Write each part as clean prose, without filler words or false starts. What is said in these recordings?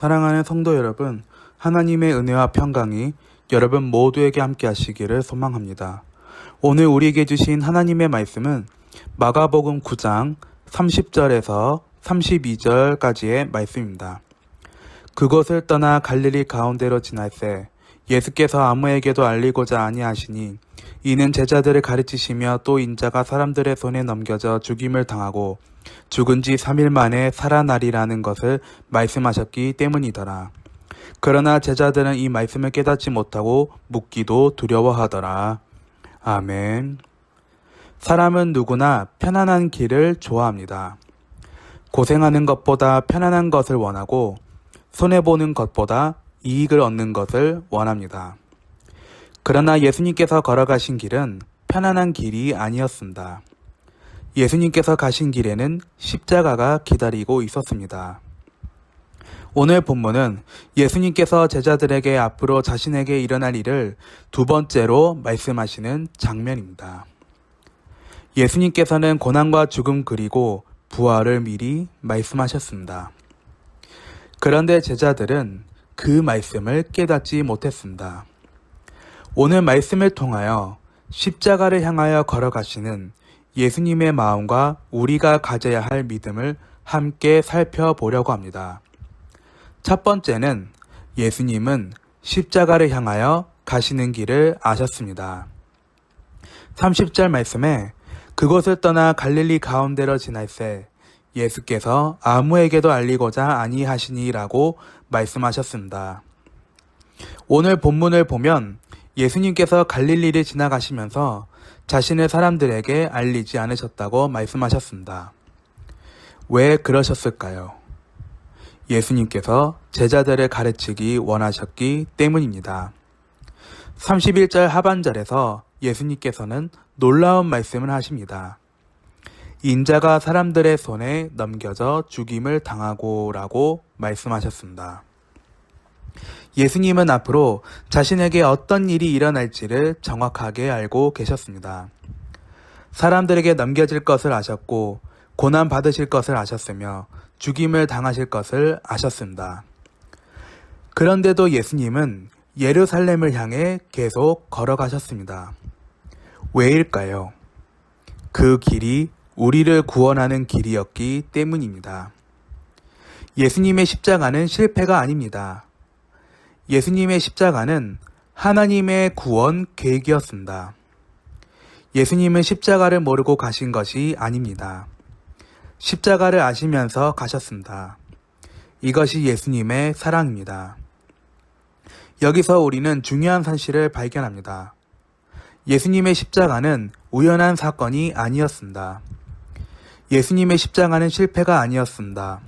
사랑하는 성도 여러분, 하나님의 은혜와 평강이 여러분 모두에게 함께 하시기를 소망합니다. 오늘 우리에게 주신 하나님의 말씀은 마가복음 9장 30절에서 32절까지의 말씀입니다. 그곳을 떠나 갈릴리 가운데로 지날새 예수께서 아무에게도 알리고자 아니하시니 이는 제자들을 가르치시며 또 인자가 사람들의 손에 넘겨져 죽임을 당하고 죽은 지 3일 만에 살아나리라는 것을 말씀하셨기 때문이더라. 그러나 제자들은 이 말씀을 깨닫지 못하고 묻기도 두려워하더라. 아멘. 사람은 누구나 편안한 길을 좋아합니다. 고생하는 것보다 편안한 것을 원하고 손해보는 것보다 이익을 얻는 것을 원합니다. 그러나 예수님께서 걸어가신 길은 편안한 길이 아니었습니다. 예수님께서 가신 길에는 십자가가 기다리고 있었습니다. 오늘 본문은 예수님께서 제자들에게 앞으로 자신에게 일어날 일을 두 번째로 말씀하시는 장면입니다. 예수님께서는 고난과 죽음 그리고 부활을 미리 말씀하셨습니다. 그런데 제자들은 그 말씀을 깨닫지 못했습니다. 오늘 말씀을 통하여 십자가를 향하여 걸어가시는 예수님의 마음과 우리가 가져야 할 믿음을 함께 살펴보려고 합니다. 첫 번째는 예수님은 십자가를 향하여 가시는 길을 아셨습니다. 30절 말씀에 그곳을 떠나 갈릴리 가운데로 지날새 예수께서 아무에게도 알리고자 아니하시니라고 말씀하셨습니다. 오늘 본문을 보면 예수님께서 갈릴리를 지나가시면서 자신의 사람들에게 알리지 않으셨다고 말씀하셨습니다. 왜 그러셨을까요? 예수님께서 제자들을 가르치기 원하셨기 때문입니다. 31절 하반절에서 예수님께서는 놀라운 말씀을 하십니다. 인자가 사람들의 손에 넘겨져 죽임을 당하고라고 말씀하셨습니다. 예수님은 앞으로 자신에게 어떤 일이 일어날지를 정확하게 알고 계셨습니다. 사람들에게 넘겨질 것을 아셨고 고난 받으실 것을 아셨으며 죽임을 당하실 것을 아셨습니다. 그런데도 예수님은 예루살렘을 향해 계속 걸어가셨습니다. 왜일까요? 그 길이 우리를 구원하는 길이었기 때문입니다. 예수님의 십자가는 실패가 아닙니다. 예수님의 십자가는 하나님의 구원 계획이었습니다. 예수님은 십자가를 모르고 가신 것이 아닙니다. 십자가를 아시면서 가셨습니다. 이것이 예수님의 사랑입니다. 여기서 우리는 중요한 사실을 발견합니다. 예수님의 십자가는 우연한 사건이 아니었습니다. 예수님의 십자가는 실패가 아니었습니다.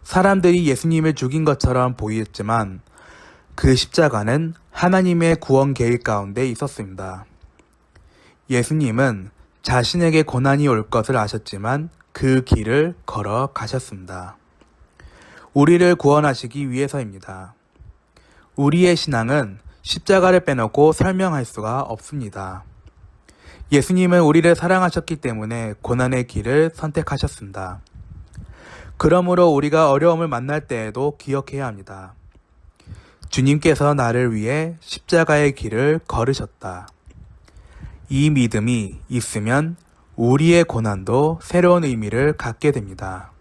사람들이 예수님을 죽인 것처럼 보였지만 그 십자가는 하나님의 구원 계획 가운데 있었습니다. 예수님은 자신에게 고난이 올 것을 아셨지만 그 길을 걸어 가셨습니다. 우리를 구원하시기 위해서입니다. 우리의 신앙은 십자가를 빼놓고 설명할 수가 없습니다. 예수님은 우리를 사랑하셨기 때문에 고난의 길을 선택하셨습니다. 그러므로 우리가 어려움을 만날 때에도 기억해야 합니다. 주님께서 나를 위해 십자가의 길을 걸으셨다. 이 믿음이 있으면 우리의 고난도 새로운 의미를 갖게 됩니다.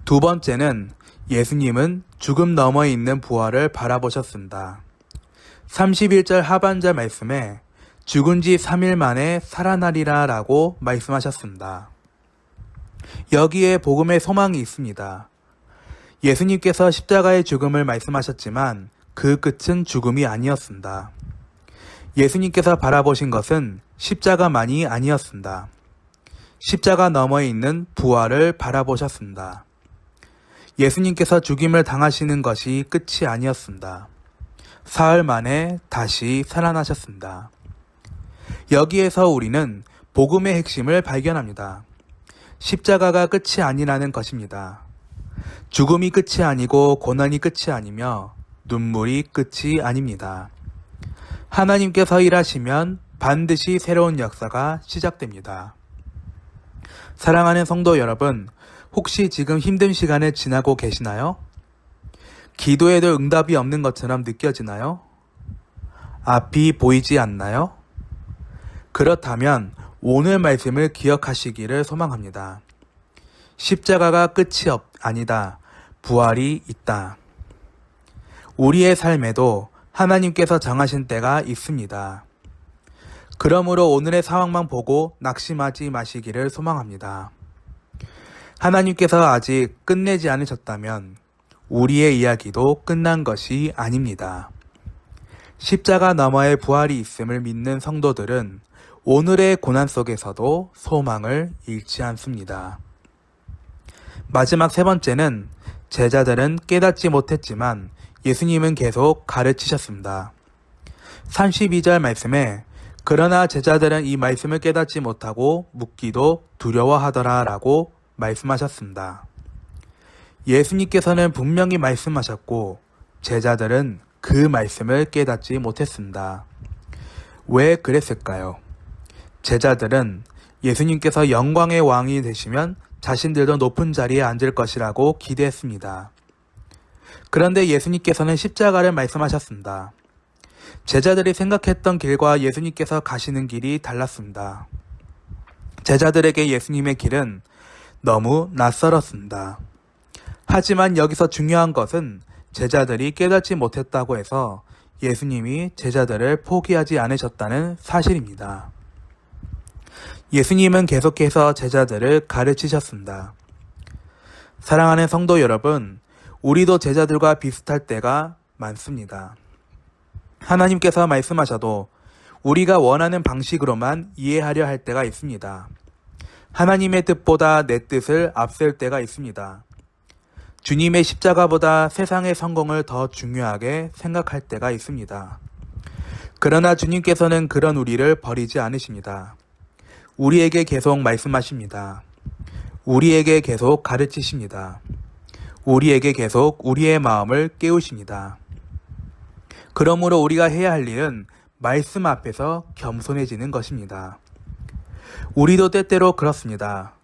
두 번째는 예수님은 죽음 너머에 있는 부활을 바라보셨습니다. 31절 하반절 말씀에 죽은 지 3일 만에 살아나리라 라고 말씀하셨습니다. 여기에 복음의 소망이 있습니다. 예수님께서 십자가의 죽음을 말씀하셨지만 그 끝은 죽음이 아니었습니다. 예수님께서 바라보신 것은 십자가만이 아니었습니다. 십자가 너머에 있는 부활을 바라보셨습니다. 예수님께서 죽임을 당하시는 것이 끝이 아니었습니다. 사흘 만에 다시 살아나셨습니다. 여기에서 우리는 복음의 핵심을 발견합니다. 십자가가 끝이 아니라는 것입니다. 죽음이 끝이 아니고 고난이 끝이 아니며 눈물이 끝이 아닙니다. 하나님께서 일하시면 반드시 새로운 역사가 시작됩니다. 사랑하는 성도 여러분, 혹시 지금 힘든 시간을 지나고 계시나요? 기도에도 응답이 없는 것처럼 느껴지나요? 앞이 보이지 않나요? 그렇다면 오늘 말씀을 기억하시기를 소망합니다. 십자가가 끝이 아니다. 부활이 있다. 우리의 삶에도 하나님께서 정하신 때가 있습니다. 그러므로 오늘의 상황만 보고 낙심하지 마시기를 소망합니다. 하나님께서 아직 끝내지 않으셨다면 우리의 이야기도 끝난 것이 아닙니다. 십자가 너머의 부활이 있음을 믿는 성도들은 오늘의 고난 속에서도 소망을 잃지 않습니다. 마지막 세 번째는 제자들은 깨닫지 못했지만 예수님은 계속 가르치셨습니다. 32절 말씀에 그러나 제자들은 이 말씀을 깨닫지 못하고 묻기도 두려워하더라 라고 말씀하셨습니다. 예수님께서는 분명히 말씀하셨고 제자들은 그 말씀을 깨닫지 못했습니다. 왜 그랬을까요? 제자들은 예수님께서 영광의 왕이 되시면 자신들도 높은 자리에 앉을 것이라고 기대했습니다. 그런데 예수님께서는 십자가를 말씀하셨습니다. 제자들이 생각했던 길과 예수님께서 가시는 길이 달랐습니다. 제자들에게 예수님의 길은 너무 낯설었습니다. 하지만 여기서 중요한 것은 제자들이 깨닫지 못했다고 해서 예수님이 제자들을 포기하지 않으셨다는 사실입니다. 예수님은 계속해서 제자들을 가르치셨습니다. 사랑하는 성도 여러분, 우리도 제자들과 비슷할 때가 많습니다. 하나님께서 말씀하셔도 우리가 원하는 방식으로만 이해하려 할 때가 있습니다. 하나님의 뜻보다 내 뜻을 앞셀 때가 있습니다. 주님의 십자가보다 세상의 성공을 더 중요하게 생각할 때가 있습니다. 그러나 주님께서는 그런 우리를 버리지 않으십니다. 우리에게 계속 말씀하십니다. 우리에게 계속 가르치십니다. 우리에게 계속 우리의 마음을 깨우십니다. 그러므로 우리가 해야 할 일은 말씀 앞에서 겸손해지는 것입니다. 우리도 때때로 그렇습니다.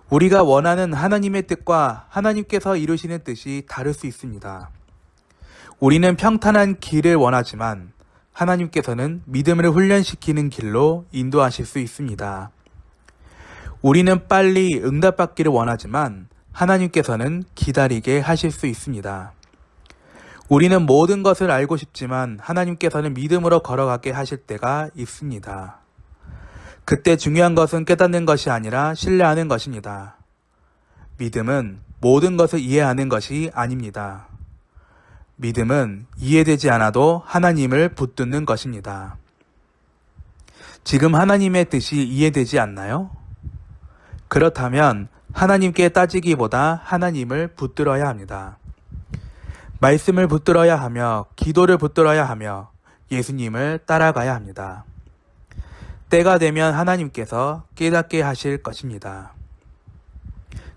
우리가 원하는 하나님의 뜻과 하나님께서 이루시는 뜻이 다를 수 있습니다. 우리는 평탄한 길을 원하지만 하나님께서는 믿음을 훈련시키는 길로 인도하실 수 있습니다. 우리는 빨리 응답받기를 원하지만 하나님께서는 기다리게 하실 수 있습니다. 우리는 모든 것을 알고 싶지만 하나님께서는 믿음으로 걸어가게 하실 때가 있습니다. 그때 중요한 것은 깨닫는 것이 아니라 신뢰하는 것입니다. 믿음은 모든 것을 이해하는 것이 아닙니다. 믿음은 이해되지 않아도 하나님을 붙드는 것입니다. 지금 하나님의 뜻이 이해되지 않나요? 그렇다면 하나님께 따지기보다 하나님을 붙들어야 합니다. 말씀을 붙들어야 하며 기도를 붙들어야 하며 예수님을 따라가야 합니다. 때가 되면 하나님께서 깨닫게 하실 것입니다.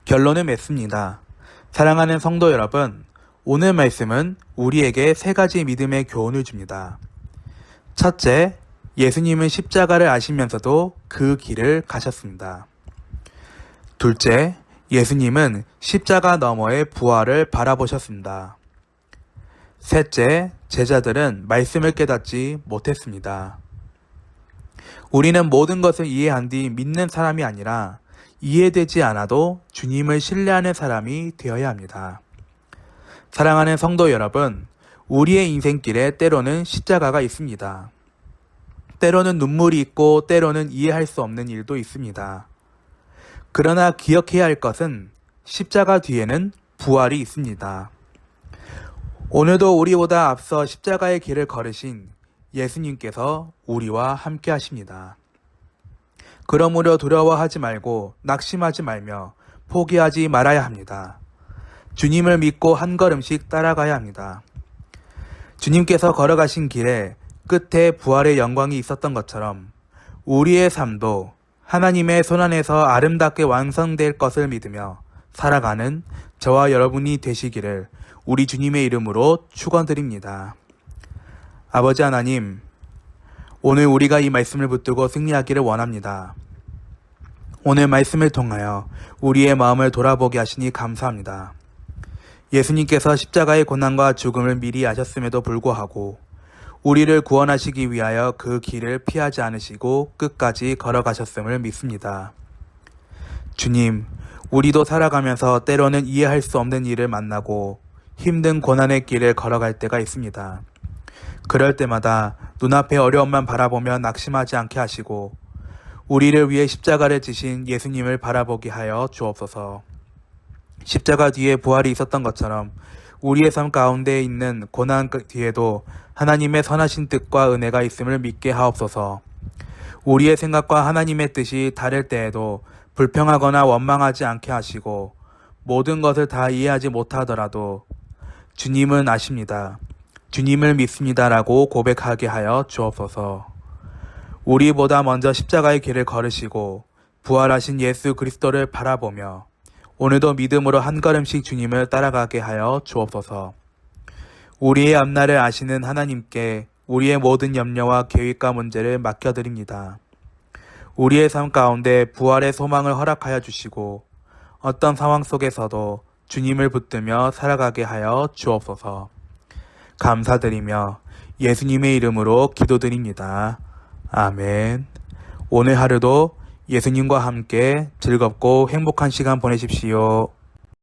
결론을 맺습니다. 사랑하는 성도 여러분, 오늘 말씀은 우리에게 세 가지 믿음의 교훈을 줍니다. 첫째, 예수님은 십자가를 아시면서도 그 길을 가셨습니다. 둘째, 예수님은 십자가 너머의 부활을 바라보셨습니다. 셋째, 제자들은 말씀을 깨닫지 못했습니다. 우리는 모든 것을 이해한 뒤 믿는 사람이 아니라 이해되지 않아도 주님을 신뢰하는 사람이 되어야 합니다. 사랑하는 성도 여러분, 우리의 인생길에 때로는 십자가가 있습니다. 때로는 눈물이 있고 때로는 이해할 수 없는 일도 있습니다. 그러나 기억해야 할 것은 십자가 뒤에는 부활이 있습니다. 오늘도 우리보다 앞서 십자가의 길을 걸으신 예수님께서 우리와 함께 하십니다. 그러므로 두려워하지 말고 낙심하지 말며 포기하지 말아야 합니다. 주님을 믿고 한 걸음씩 따라가야 합니다. 주님께서 걸어가신 길에 끝에 부활의 영광이 있었던 것처럼 우리의 삶도 하나님의 손안에서 아름답게 완성될 것을 믿으며 살아가는 저와 여러분이 되시기를 우리 주님의 이름으로 축원드립니다. 아버지 하나님, 오늘 우리가 이 말씀을 붙들고 승리하기를 원합니다. 오늘 말씀을 통하여 우리의 마음을 돌아보게 하시니 감사합니다. 예수님께서 십자가의 고난과 죽음을 미리 아셨음에도 불구하고 우리를 구원하시기 위하여 그 길을 피하지 않으시고 끝까지 걸어가셨음을 믿습니다. 주님, 우리도 살아가면서 때로는 이해할 수 없는 일을 만나고 힘든 고난의 길을 걸어갈 때가 있습니다. 그럴 때마다 눈앞의 어려움만 바라보며 낙심하지 않게 하시고 우리를 위해 십자가를 지신 예수님을 바라보게 하여 주옵소서. 십자가 뒤에 부활이 있었던 것처럼 우리의 삶 가운데 있는 고난 뒤에도 하나님의 선하신 뜻과 은혜가 있음을 믿게 하옵소서. 우리의 생각과 하나님의 뜻이 다를 때에도 불평하거나 원망하지 않게 하시고 모든 것을 다 이해하지 못하더라도 주님은 아십니다. 주님을 믿습니다라고 고백하게 하여 주옵소서. 우리보다 먼저 십자가의 길을 걸으시고 부활하신 예수 그리스도를 바라보며 오늘도 믿음으로 한 걸음씩 주님을 따라가게 하여 주옵소서. 우리의 앞날을 아시는 하나님께 우리의 모든 염려와 계획과 문제를 맡겨드립니다. 우리의 삶 가운데 부활의 소망을 허락하여 주시고 어떤 상황 속에서도 주님을 붙들며 살아가게 하여 주옵소서. 감사드리며 예수님의 이름으로 기도드립니다. 아멘. 오늘 하루도 예수님과 함께 즐겁고 행복한 시간 보내십시오.